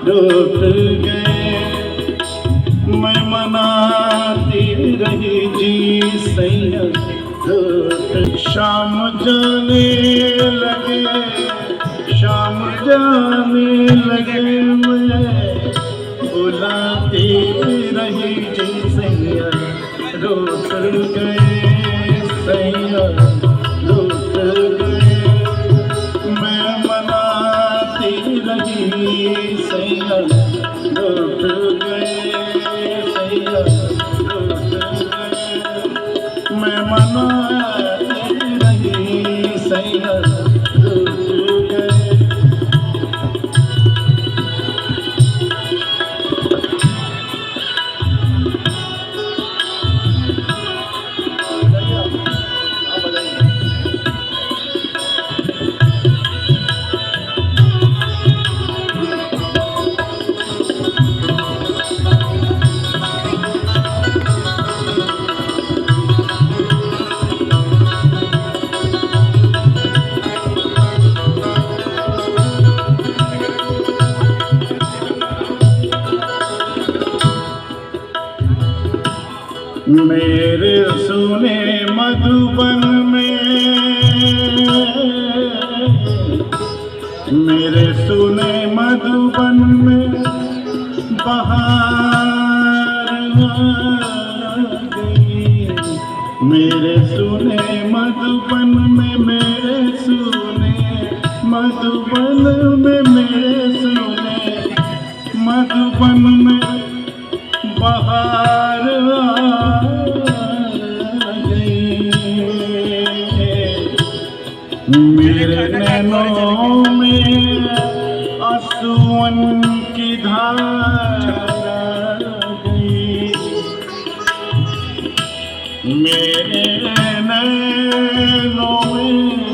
रूठ गए। मैं मनाती रही जी सैया रूठ। शाम जाने लगे, शाम जाने लगे, मैं बुलाती रही जी सैया रूठ गए, सैया रूठ गए। मैं मनाती रही सैया रूठ गए, सैया रूठ गए। मैं मनाती रही सैया रूठ गए। मेरे सुने मधुबन में, मेरे सुने मधुबन में बहार आ गई। मेरे सुने मधुबन में, मेरे सुने मधुबन में, मेरे सुने मधुबन में बहार आ गई। मेरे नैनों में आंसुओं की धार आ गई। मेरे नैनों में